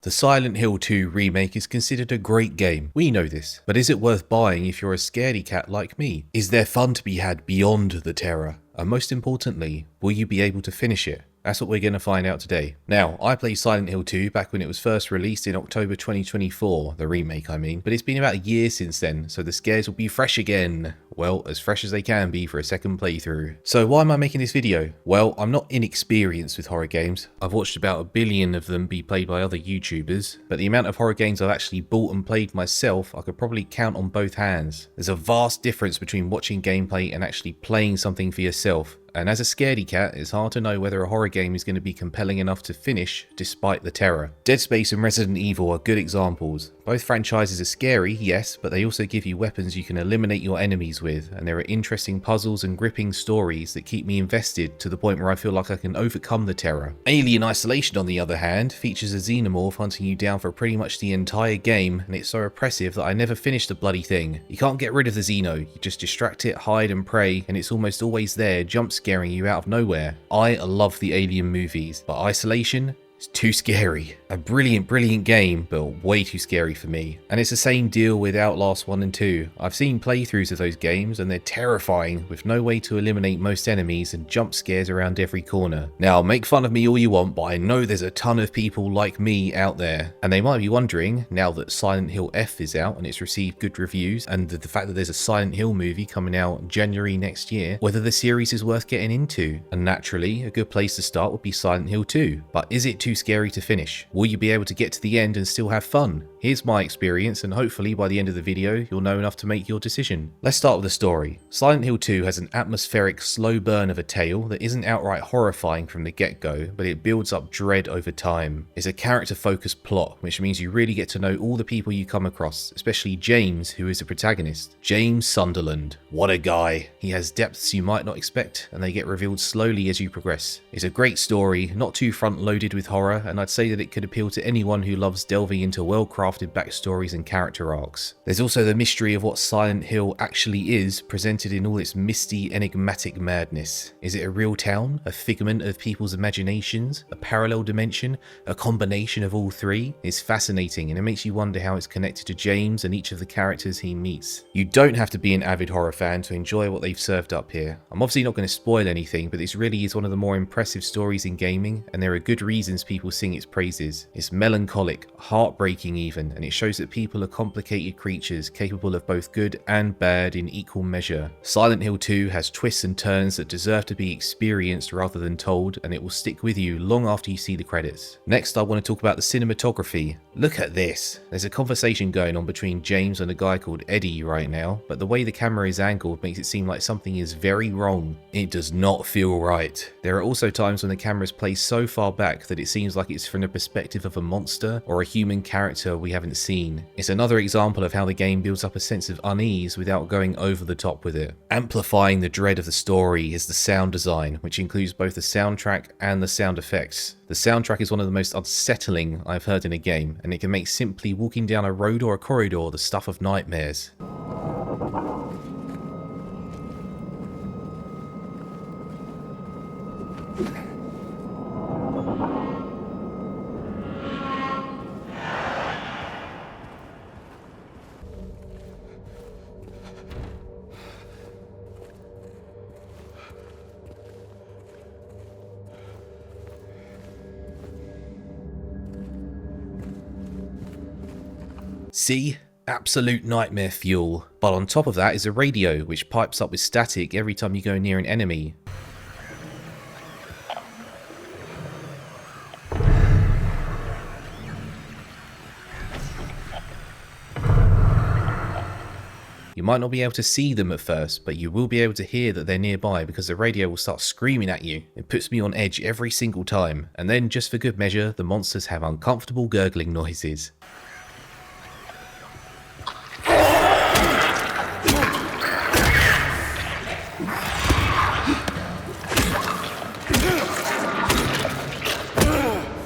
The Silent Hill 2 remake is considered a great game, we know this, but is it worth buying if you're a scaredy cat like me? Is there fun to be had beyond the terror? And most importantly, will you be able to finish it? That's what we're going to find out today. Now, I played Silent Hill 2 back when it was first released in October 2024, the remake I mean, but it's been about a year since then, so the scares will be fresh again. Well, as fresh as they can be for a second playthrough. So why am I making this video? Well, I'm not inexperienced with horror games. I've watched about 1 billion of them be played by other YouTubers, but the amount of horror games I've actually bought and played myself, I could probably count on both hands. There's a vast difference between watching gameplay and actually playing something for yourself. And as a scaredy cat, it's hard to know whether a horror game is going to be compelling enough to finish despite the terror. Dead Space and Resident Evil are good examples. Both franchises are scary, yes, but they also give you weapons you can eliminate your enemies with, and there are interesting puzzles and gripping stories that keep me invested to the point where I feel like I can overcome the terror. Alien Isolation, on the other hand, features a xenomorph hunting you down for pretty much the entire game, and it's so oppressive that I never finished the bloody thing. You can't get rid of the xeno, you just distract it, hide and pray, and it's almost always there, jump scaring you out of nowhere. I love the Alien movies, but Isolation? It's too scary. A brilliant game, but way too scary for me. And it's the same deal with Outlast 1 and 2. I've seen playthroughs of those games and they're terrifying, with no way to eliminate most enemies and jump scares around every corner. Now, make fun of me all you want, but I know there's a ton of people like me out there. And they might be wondering, now that Silent Hill F is out and it's received good reviews, and the fact that there's a Silent Hill movie coming out January next year, whether the series is worth getting into. And naturally, a good place to start would be Silent Hill 2. But is it too scary to finish? Will you be able to get to the end and still have fun? Here's my experience, and hopefully by the end of the video you'll know enough to make your decision. Let's start with the story. Silent Hill 2 has an atmospheric slow burn of a tale that isn't outright horrifying from the get-go, but it builds up dread over time. It's a character-focused plot, which means you really get to know all the people you come across, especially James, who is the protagonist. James Sunderland. What a guy. He has depths you might not expect, and they get revealed slowly as you progress. It's a great story, not too front-loaded with horror, and I'd say that it could appeal to anyone who loves delving into well-crafted backstories and character arcs. There's also the mystery of what Silent Hill actually is, presented in all its misty, enigmatic madness. Is it a real town? A figment of people's imaginations? A parallel dimension? A combination of all three? It's fascinating, and it makes you wonder how it's connected to James and each of the characters he meets. You don't have to be an avid horror fan to enjoy what they've served up here. I'm obviously not going to spoil anything, but this really is one of the more impressive stories in gaming, and there are good reasons people sing its praises. It's melancholic, heartbreaking even, and it shows that people are complicated creatures capable of both good and bad in equal measure. Silent Hill 2 has twists and turns that deserve to be experienced rather than told, and it will stick with you long after you see the credits. Next, I want to talk about the cinematography. Look at this. There's a conversation going on between James and a guy called Eddie right now, but the way the camera is angled makes it seem like something is very wrong. It does not feel right. There are also times when the camera is placed so far back that it seems like it's from the perspective of a monster or a human character we haven't seen. It's another example of how the game builds up a sense of unease without going over the top with it. Amplifying the dread of the story is the sound design, which includes both the soundtrack and the sound effects. The soundtrack is one of the most unsettling I've heard in a game, and it can make simply walking down a road or a corridor the stuff of nightmares. See? Absolute nightmare fuel. But on top of that is a radio, which pipes up with static every time you go near an enemy. You might not be able to see them at first, but you will be able to hear that they're nearby because the radio will start screaming at you. It puts me on edge every single time. And then, just for good measure, the monsters have uncomfortable gurgling noises.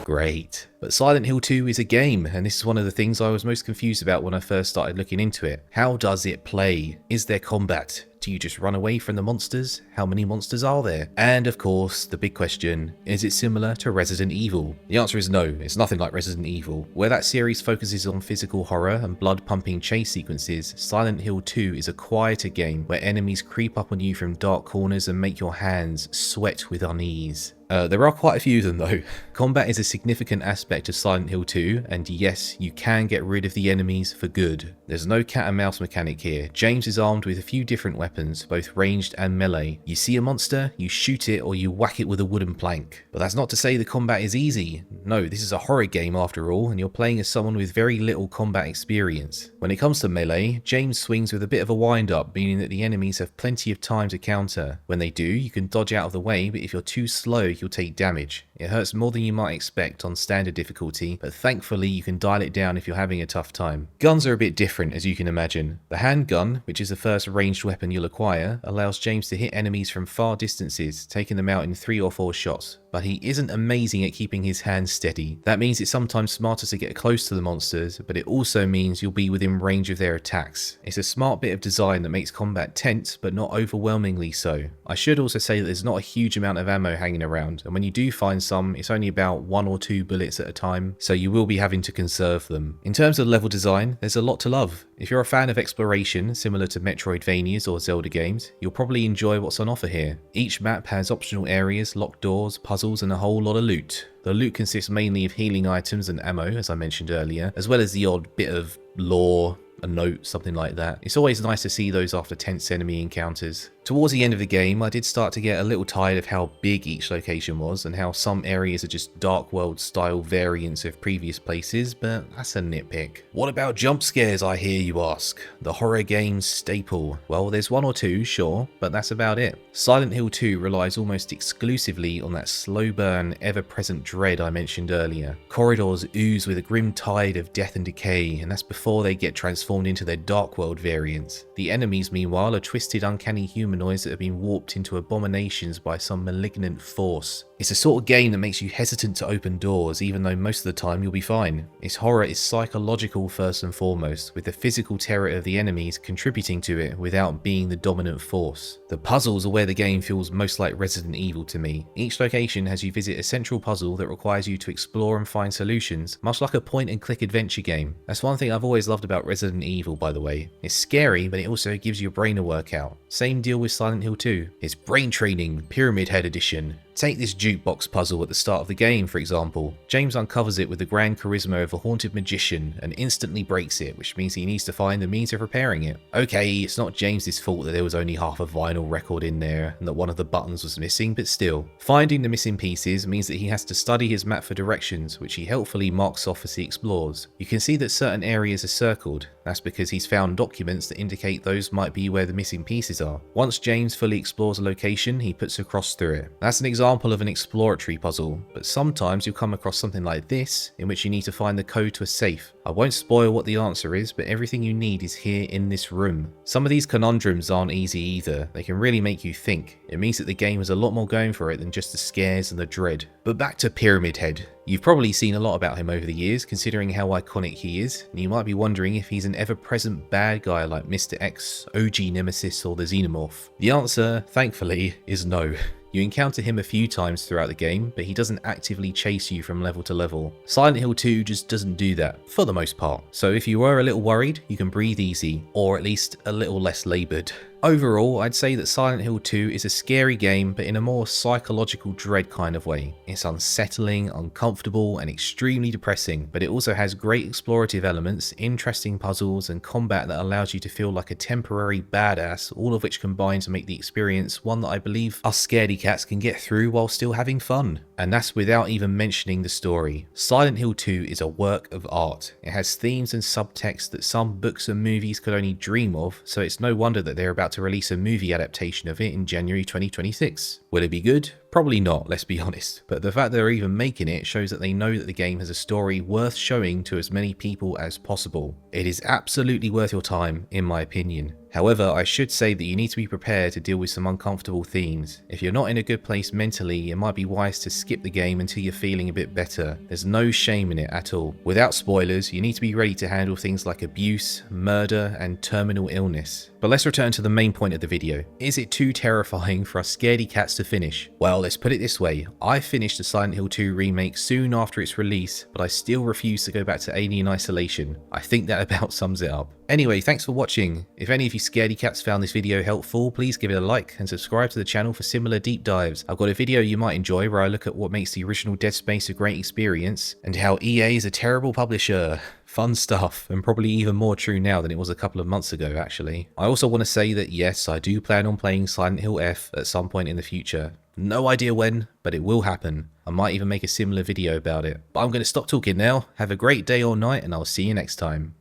Great. But Silent Hill 2 is a game, and this is one of the things I was most confused about when I first started looking into it. How does it play? Is there combat? Do you just run away from the monsters? How many monsters are there? And of course, the big question, is it similar to Resident Evil? The answer is no, it's nothing like Resident Evil. Where that series focuses on physical horror and blood-pumping chase sequences, Silent Hill 2 is a quieter game where enemies creep up on you from dark corners and make your hands sweat with unease. There are quite a few of them though. Combat is a significant aspect of Silent Hill 2, and yes, you can get rid of the enemies for good. There's no cat and mouse mechanic here. James is armed with a few different weapons, both ranged and melee. You see a monster, you shoot it or you whack it with a wooden plank. But that's not to say the combat is easy. No, this is a horror game after all, and you're playing as someone with very little combat experience. When it comes to melee, James swings with a bit of a wind-up, meaning that the enemies have plenty of time to counter. When they do, you can dodge out of the way, but if you're too slow, you'll take damage. It hurts more than you might expect on standard difficulty, but thankfully you can dial it down if you're having a tough time. Guns are a bit different, as you can imagine. The handgun, which is the first ranged weapon you'll acquire, allows James to hit enemies from far distances, taking them out in 3 or 4 shots. But he isn't amazing at keeping his hands steady. That means it's sometimes smarter to get close to the monsters, but it also means you'll be within range of their attacks. It's a smart bit of design that makes combat tense, but not overwhelmingly so. I should also say that there's not a huge amount of ammo hanging around, and when you do find some, it's only about 1 or 2 bullets at a time, so you will be having to conserve them. In terms of level design, there's a lot to love. If you're a fan of exploration, similar to Metroidvanias or Zelda games, you'll probably enjoy what's on offer here. Each map has optional areas, locked doors, puzzles, and a whole lot of loot. The loot consists mainly of healing items and ammo, as I mentioned earlier, as well as the odd bit of lore, a note, something like that. It's always nice to see those after tense enemy encounters. Towards the end of the game, I did start to get a little tired of how big each location was and how some areas are just Dark World style variants of previous places, but that's a nitpick. What about jump scares, I hear you ask? The horror game's staple. Well, there's 1 or 2, sure, but that's about it. Silent Hill 2 relies almost exclusively on that slow burn, ever-present dread I mentioned earlier. Corridors ooze with a grim tide of death and decay, and that's before they get transformed into their Dark World variants. The enemies, meanwhile, are twisted, uncanny humanoids that have been warped into abominations by some malignant force. It's a sort of game that makes you hesitant to open doors, even though most of the time you'll be fine. Its horror is psychological first and foremost, with the physical terror of the enemies contributing to it without being the dominant force. The puzzles are where the game feels most like Resident Evil to me. Each location has you visit a central puzzle that requires you to explore and find solutions, much like a point-and-click adventure game. That's one thing I've always loved about Resident Evil, by the way. It's scary, but it also gives your brain a workout. Same deal with Silent Hill 2. It's brain training, Pyramid Head Edition. Take this jukebox puzzle at the start of the game, for example. James uncovers it with the grand charisma of a haunted magician and instantly breaks it, which means he needs to find the means of repairing it. Okay, it's not James's fault that there was only half a vinyl record in there and that one of the buttons was missing, but still. Finding the missing pieces means that he has to study his map for directions, which he helpfully marks off as he explores. You can see that certain areas are circled. That's because he's found documents that indicate those might be where the missing pieces are. Once James fully explores a location, he puts a cross through it. That's an example of an exploratory puzzle, but sometimes you'll come across something like this, in which you need to find the code to a safe. I won't spoil what the answer is, but everything you need is here in this room. Some of these conundrums aren't easy either. They can really make you think. It means that the game has a lot more going for it than just the scares and the dread. But back to Pyramid Head. You've probably seen a lot about him over the years, considering how iconic he is, and you might be wondering if he's an ever-present bad guy like Mr. X, OG Nemesis, or the Xenomorph. The answer, thankfully, is no. You encounter him a few times throughout the game, but he doesn't actively chase you from level to level. Silent Hill 2 just doesn't do that, for the most part. So if you were a little worried, you can breathe easy, or at least a little less laboured. Overall, I'd say that Silent Hill 2 is a scary game, but in a more psychological dread kind of way. It's unsettling, uncomfortable, and extremely depressing, but it also has great explorative elements, interesting puzzles, and combat that allows you to feel like a temporary badass, all of which combine to make the experience one that I believe us scaredy cats can get through while still having fun. And that's without even mentioning the story. Silent Hill 2 is a work of art. It has themes and subtext that some books and movies could only dream of, so it's no wonder that they're about to release a movie adaptation of it in January 2026. Will it be good? Probably not, let's be honest, but the fact that they're even making it shows that they know that the game has a story worth showing to as many people as possible. It is absolutely worth your time, in my opinion. However, I should say that you need to be prepared to deal with some uncomfortable themes. If you're not in a good place mentally, it might be wise to skip the game until you're feeling a bit better. There's no shame in it at all. Without spoilers, you need to be ready to handle things like abuse, murder, and terminal illness. But let's return to the main point of the video. Is it too terrifying for us scaredy cats to finish? Well, let's put it this way. I finished the Silent Hill 2 remake soon after its release, but I still refuse to go back to Alien Isolation. I think that about sums it up. Anyway, thanks for watching. If any of you scaredy cats found this video helpful, please give it a like and subscribe to the channel for similar deep dives. I've got a video you might enjoy where I look at what makes the original Dead Space a great experience and how EA is a terrible publisher. Fun stuff, and probably even more true now than it was a couple of months ago actually. I also want to say that yes, I do plan on playing Silent Hill F at some point in the future. No idea when, but it will happen. I might even make a similar video about it. But I'm going to stop talking now. Have a great day or night, and I'll see you next time.